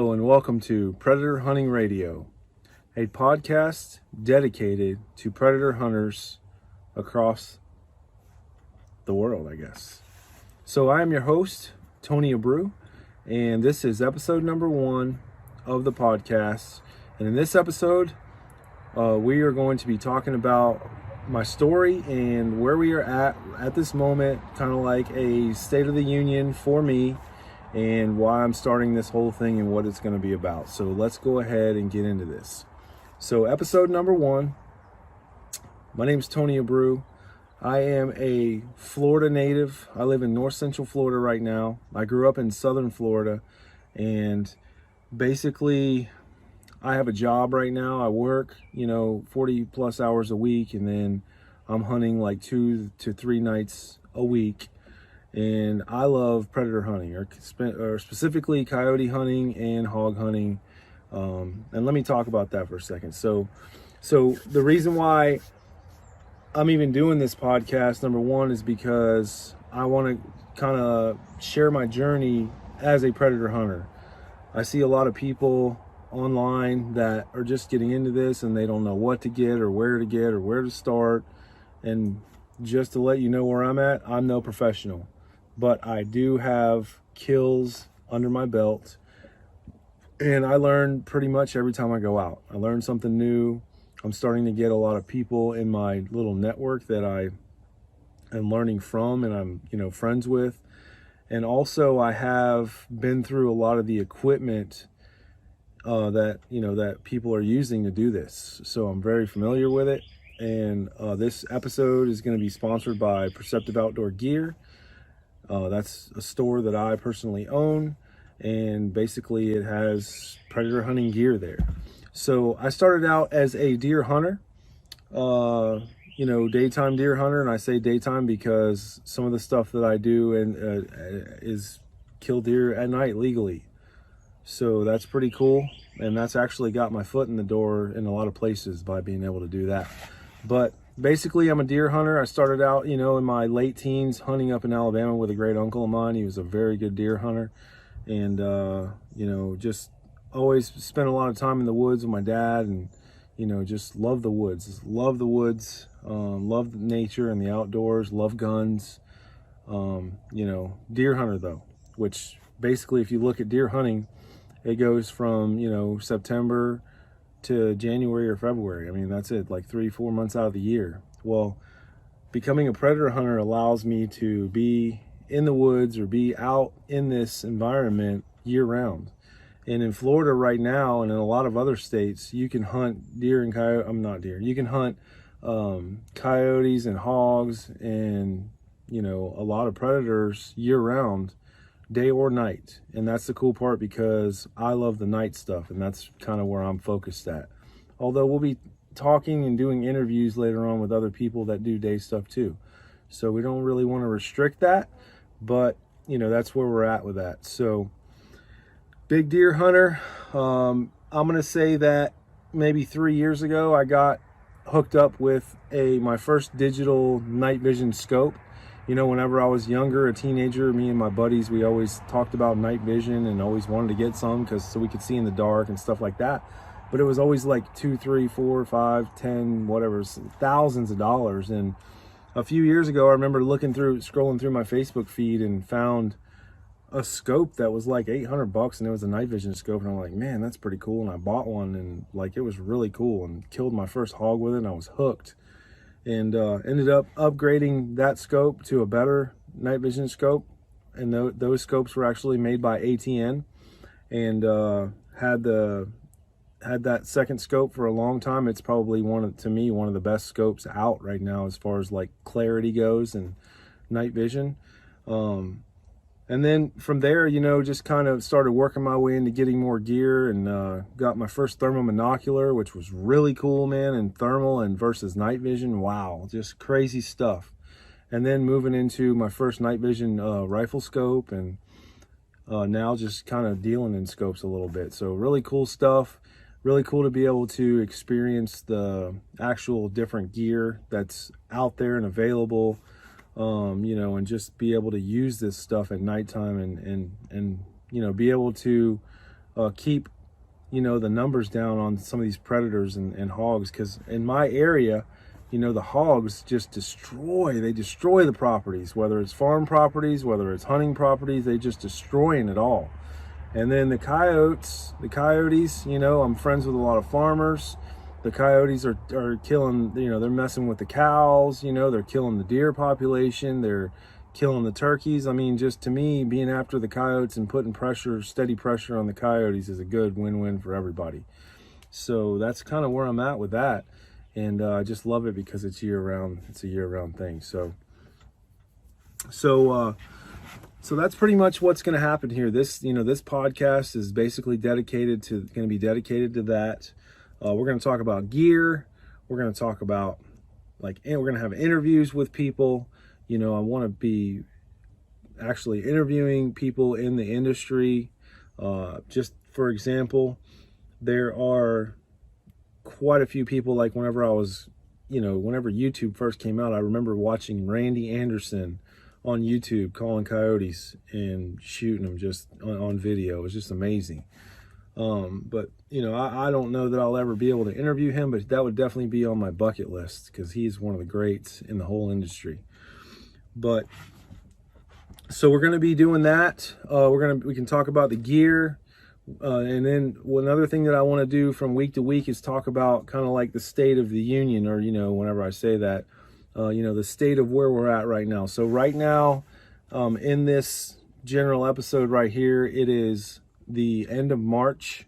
Hello and welcome to Predator Hunting Radio, a podcast dedicated to predator hunters across the world, I guess. So I am your host, Tony Abreu, and this is episode number 1 of the podcast. And in this episode, we are going to be talking about my story and where we are at this moment, kind of like a state of the union for me, and why I'm starting this whole thing and what it's going to be about. So let's go ahead and get into this. So episode number 1, my name is Tony Abreu. I am a Florida native. I live in north central Florida right now. I grew up in southern Florida, and basically I have a job right now. I work, 40 plus hours a week, and then I'm hunting like 2 to 3 nights a week. And I love predator hunting, or specifically coyote hunting and hog hunting. And let me talk about that for a second. So the reason why I'm even doing this podcast, number 1, is because I want to kind of share my journey as a predator hunter. I see a lot of people online that are just getting into this and they don't know what to get or where to start. And just to let you know where I'm at, I'm no professional. But I do have kills under my belt, and I learn pretty much every time I go out. I learn something new. I'm starting to get a lot of people in my little network that I am learning from and I'm, friends with. And also I have been through a lot of the equipment that people are using to do this. So I'm very familiar with it. And this episode is going to be sponsored by Perceptive Outdoor Gear. That's a store that I personally own, and basically it has predator hunting gear there. So I started out as a deer hunter, daytime deer hunter, and I say daytime because some of the stuff that I do is kill deer at night legally. So that's pretty cool, and that's actually got my foot in the door in a lot of places by being able to do that. But basically, I'm a deer hunter. I started out, in my late teens hunting up in Alabama with a great uncle of mine. He was a very good deer hunter, and, just always spent a lot of time in the woods with my dad, and, just love the woods, love nature and the outdoors, love guns. Deer hunter though, which basically if you look at deer hunting, it goes from, September to January or February. I mean, that's it, like 3-4 months out of the year. Well, becoming a predator hunter allows me to be in the woods or be out in this environment year round. And in Florida right now, and in a lot of other states, you can hunt deer and you can hunt coyotes and hogs and, a lot of predators year round, day or night. And that's the cool part, because I love the night stuff, and that's kind of where I'm focused at. Although we'll be talking and doing interviews later on with other people that do day stuff too. So we don't really want to restrict that, but that's where we're at with that. So big deer hunter. I'm going to say that maybe 3 years ago, I got hooked up with my first digital night vision scope. Whenever I was younger, a teenager, me and my buddies, we always talked about night vision and always wanted to get some so we could see in the dark and stuff like that. But it was always like 2, 3, 4, 5, 10, whatever, thousands of dollars. And a few years ago, I remember scrolling through my Facebook feed and found a scope that was like $800, and it was a night vision scope. And I'm like, man, that's pretty cool. And I bought one, and it was really cool, and killed my first hog with it, and I was hooked. And ended up upgrading that scope to a better night vision scope. And those scopes were actually made by ATN, and had that second scope for a long time. It's probably one of the best scopes out right now as far as like clarity goes and night vision. And then from there, just kind of started working my way into getting more gear, and got my first thermal monocular, which was really cool, man. And thermal and versus night vision, wow, just crazy stuff. And then moving into my first night vision rifle scope, and now just kind of dealing in scopes a little bit. So really cool stuff. Really cool to be able to experience the actual different gear that's out there and available. And just be able to use this stuff at nighttime and be able to keep, the numbers down on some of these predators and hogs. Because in my area, the hogs just destroy the properties, whether it's farm properties, whether it's hunting properties, they just destroying it all. And then the coyotes, I'm friends with a lot of farmers. The coyotes are killing, they're messing with the cows, they're killing the deer population, they're killing the turkeys. I mean, just to me, being after the coyotes and putting steady pressure on the coyotes is a good win-win for everybody. So that's kind of where I'm at with that. And I just love it because it's year-round. It's a year-round thing. So that's pretty much what's going to happen here. This podcast is basically going to be dedicated to that. We're going to talk about gear. We're going to talk about we're going to have interviews with people. I want to be actually interviewing people in the industry. Just for example, there are quite a few people, like whenever YouTube first came out, I remember watching Randy Anderson on YouTube calling coyotes and shooting them just on video. It was just amazing. But I don't know that I'll ever be able to interview him, but that would definitely be on my bucket list because he's one of the greats in the whole industry. But so we're going to be doing that. We can talk about the gear. And then another thing that I want to do from week to week is talk about kind of like the state of the union, or, whenever I say that, the state of where we're at right now. So right now, in this general episode right here, it is the end of March.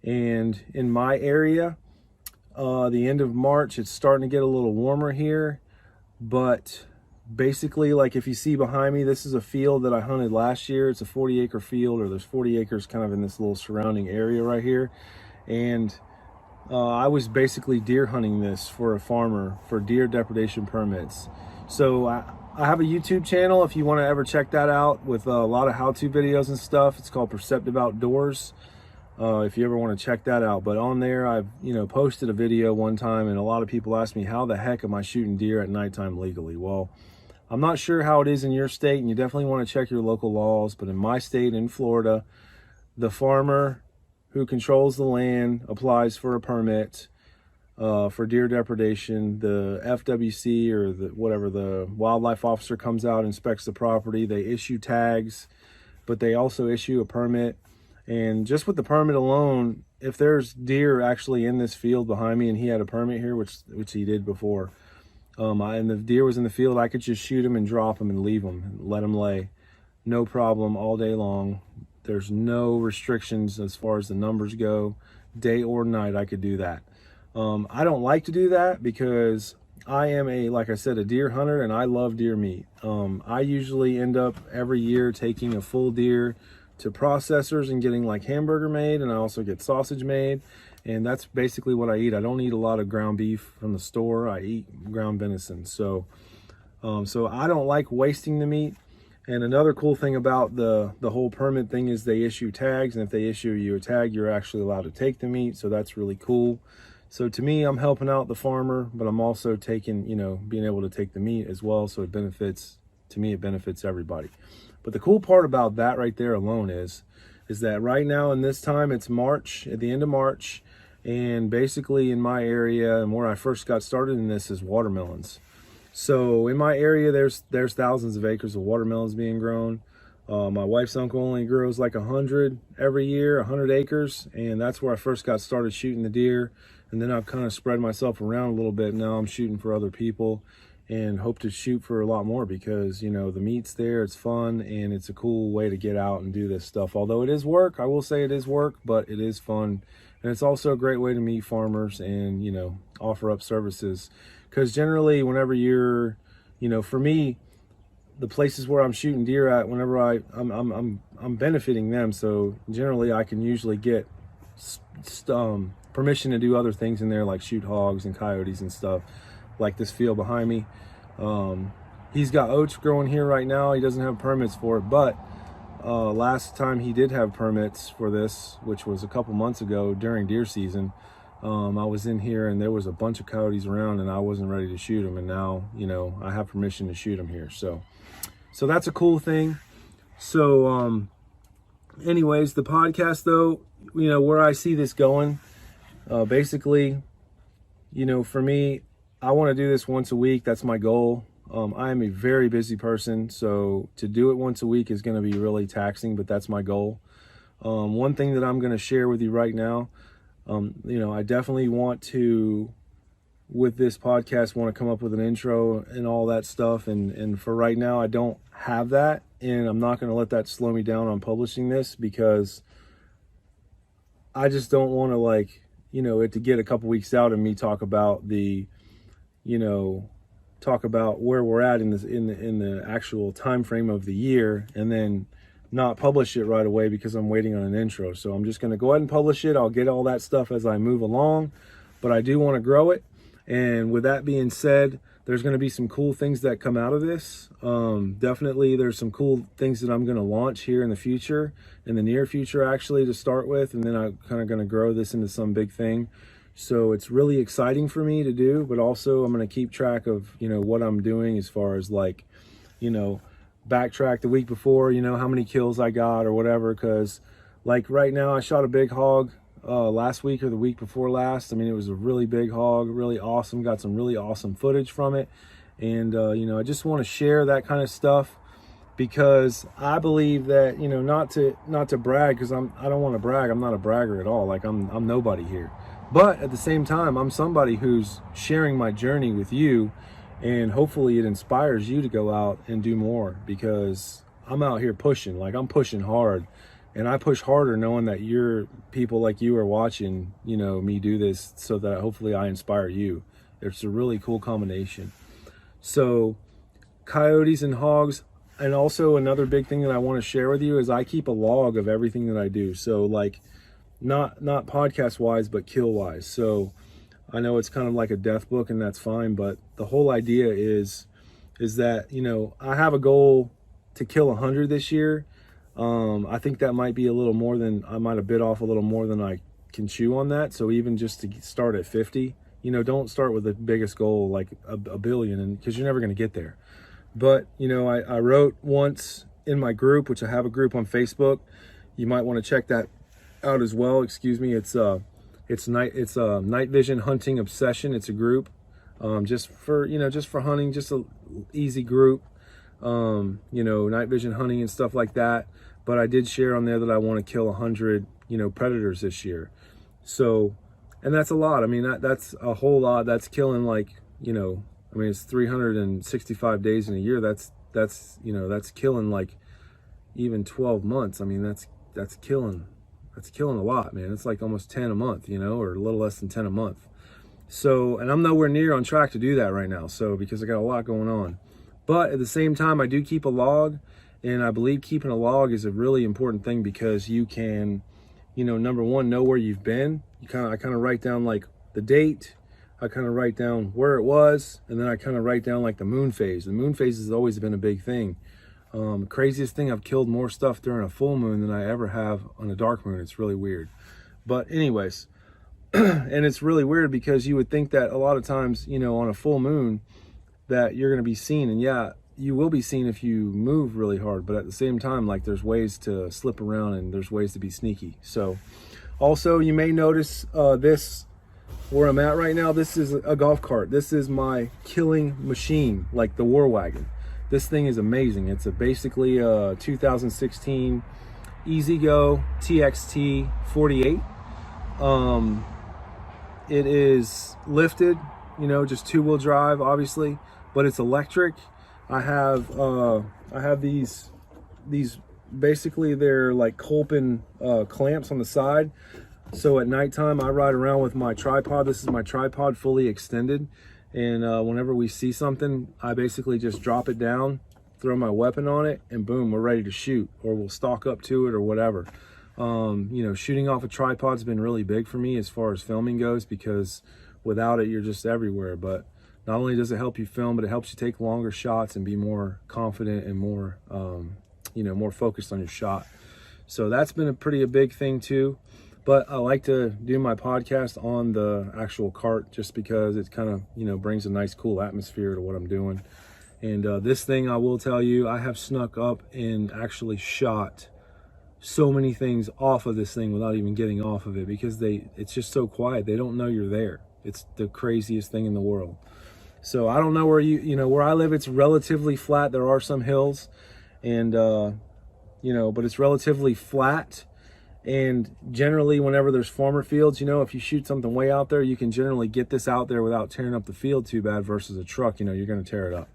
And in my area, the end of March, it's starting to get a little warmer here. But basically, like if you see behind me, this is a field that I hunted last year. It's a 40-acre field, or there's 40 acres kind of in this little surrounding area right here. And I was basically deer hunting this for a farmer for deer depredation permits. So I have a YouTube channel if you want to ever check that out, with a lot of how-to videos and stuff. It's called Perceptive Outdoors. If you ever want to check that out. But on there, I've posted a video one time, and a lot of people ask me, how the heck am I shooting deer at nighttime legally? Well, I'm not sure how it is in your state, and you definitely want to check your local laws. But in my state, in Florida, the farmer who controls the land applies for a permit for deer depredation. The FWC, or the wildlife officer, comes out, inspects the property. They issue tags, but they also issue a permit. And just with the permit alone, if there's deer actually in this field behind me, and he had a permit here, which he did before, and the deer was in the field, I could just shoot him and drop him and leave him and let him lay. No problem, all day long. There's no restrictions as far as the numbers go. Day or night, I could do that. I don't like to do that because I am like I said, a deer hunter, and I love deer meat. I usually end up every year taking a full deer to processors and getting like hamburger made, and I also get sausage made. And that's basically what I eat. I don't eat a lot of ground beef from the store. I eat ground venison. So I don't like wasting the meat. And another cool thing about the whole permit thing is they issue tags. And if they issue you a tag, you're actually allowed to take the meat. So that's really cool. So to me, I'm helping out the farmer, but I'm also taking, being able to take the meat as well. So it benefits everybody. But the cool part about that right there alone is that right now in this time, it's March, at the end of March. And basically in my area, and where I first got started in this, is watermelons. So in my area, there's thousands of acres of watermelons being grown. My wife's uncle only grows like 100 every year, 100 acres. And that's where I first got started shooting the deer. And then I've kind of spread myself around a little bit. Now I'm shooting for other people, and hope to shoot for a lot more because, the meat's there, it's fun, and it's a cool way to get out and do this stuff. Although it is work, I will say it is work, but it is fun. And it's also a great way to meet farmers and, offer up services. Because generally, whenever you're, for me, the places where I'm shooting deer at, whenever I'm benefiting them. So generally, I can usually get permission to do other things in there, like shoot hogs and coyotes and stuff, like this field behind me. He's got oats growing here right now. He doesn't have permits for it, but last time he did have permits for this, which was a couple months ago during deer season, I was in here and there was a bunch of coyotes around and I wasn't ready to shoot them, and now I have permission to shoot them here. So that's a cool thing. So anyways, the podcast though, where I see this going, basically, for me, I want to do this once a week. That's my goal. I am a very busy person, so to do it once a week is going to be really taxing, but that's my goal. One thing that I'm going to share with you right now, I definitely want to, with this podcast, want to come up with an intro and all that stuff. And for right now, I don't have that, and I'm not going to let that slow me down on publishing this, because I just don't want to it to get a couple weeks out and me talk about talk about where we're at in the actual time frame of the year, and then not publish it right away because I'm waiting on an intro. So I'm just going to go ahead and publish it. I'll get all that stuff as I move along, but I do want to grow it. And with that being said, there's going to be some cool things that come out of this. Definitely there's some cool things that I'm going to launch here in the future, in the near future actually, to start with, and then I'm kind of going to grow this into some big thing. So it's really exciting for me to do, but also I'm going to keep track of, what I'm doing as far as backtrack the week before, how many kills I got or whatever. Because right now I shot a big hog last week or the week before last. I mean, it was a really big hog, really awesome, got some really awesome footage from it. And, I just want to share that kind of stuff, because I believe that, not to brag, because I don't want to brag. I'm not a bragger at all. I'm nobody here. But at the same time, I'm somebody who's sharing my journey with you, and hopefully it inspires you to go out and do more, because I'm out here pushing. I'm pushing hard, and I push harder knowing that people like you are watching, me do this, so that hopefully I inspire you. It's a really cool combination. So coyotes and hogs. And also another big thing that I want to share with you is I keep a log of everything that I do. So not podcast wise, but kill wise. So I know it's kind of like a death book, and that's fine, but the whole idea is that, I have a goal to kill 100 this year. I think that might be a little more than, I might have bit off a little more than I can chew on that. So even just to start at 50, don't start with the biggest goal, like a billion, and because you're never going to get there. But, I wrote once in my group, which I have a group on Facebook. You might want to check that out as well. Excuse me. It's Night Vision Hunting Obsession. It's a group, just for hunting, just a easy group, night vision hunting and stuff like that. But I did share on there that I want to kill 100, predators this year. So, and that's a lot. I mean, that's a whole lot. That's killing it's 365 days in a year. That's killing even 12 months. I mean, that's killing a lot, man. It's almost 10 a month, or a little less than 10 a month. So, and I'm nowhere near on track to do that right now. So, because I got a lot going on, but at the same time, I do keep a log, and I believe keeping a log is a really important thing, because you can, number one, know where you've been. I kind of write down the date. I kind of write down where it was, and then I kind of write down the moon phase. The moon phase has always been a big thing. Craziest thing, I've killed more stuff during a full moon than I ever have on a dark moon. It's really weird. But anyways, and it's really weird because you would think that a lot of times, on a full moon, that you're going to be seen. And yeah, you will be seen if you move really hard. But at the same time, there's ways to slip around, and there's ways to be sneaky. So also, you may notice this, where I'm at right now, this is a golf cart. This is my killing machine, the War Wagon. This thing is amazing. It's basically a 2016 EasyGo TXT 48. It is lifted, just two-wheel drive, obviously, but it's electric. I have these basically they're Kolpin clamps on the side. So at nighttime, I ride around with my tripod. This is my tripod fully extended. And whenever we see something, I basically just drop it down, throw my weapon on it, and boom, we're ready to shoot, or we'll stalk up to it or whatever. Shooting off a tripod's been really big for me as far as filming goes, because without it, you're just everywhere. But not only does it help you film, but it helps you take longer shots and be more confident and more, more focused on your shot. So that's been a big thing too. But I like to do my podcast on the actual cart, just because it kind of, brings a nice, cool atmosphere to what I'm doing. And this thing, I will tell you, I have snuck up and actually shot so many things off of this thing without even getting off of it, because it's just so quiet. They don't know you're there. It's the craziest thing in the world. So I don't know where where I live, it's relatively flat. There are some hills, and but it's relatively flat. And generally, whenever there's farmer fields, if you shoot something way out there, you can generally get this out there without tearing up the field too bad, versus a truck, you're going to tear it up.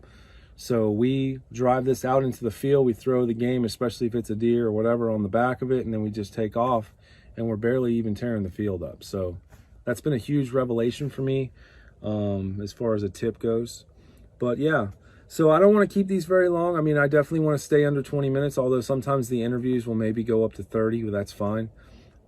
So we drive this out into the field, we throw the game, especially if it's a deer or whatever, on the back of it, and then we just take off, and we're barely even tearing the field up. So that's been a huge revelation for me, as far as a tip goes. But yeah, so I don't want to keep these very long. I mean, I definitely want to stay under 20 minutes, although sometimes the interviews will maybe go up to 30, but that's fine.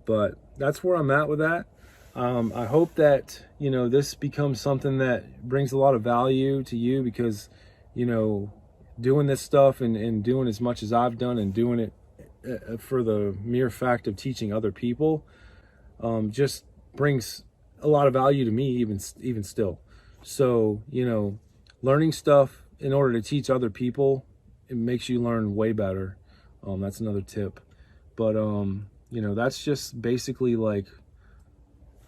But that's where I'm at with that. I hope that, this becomes something that brings a lot of value to you, because doing this stuff and doing as much as I've done, and doing it for the mere fact of teaching other people, just brings a lot of value to me, even still. So, learning stuff in order to teach other people, it makes you learn way better. That's another tip. But, that's just basically like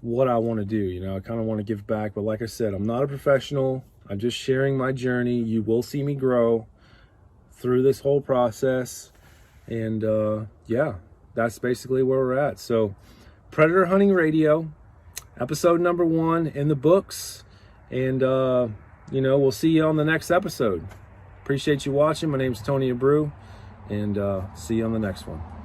what I want to do. I kind of want to give back, but like I said, I'm not a professional. I'm just sharing my journey. You will see me grow through this whole process. And yeah, that's basically where we're at. So Predator Hunting Radio, episode number 1 in the books. And, we'll see you on the next episode. Appreciate you watching. My name's Tony Abreu, and see you on the next one.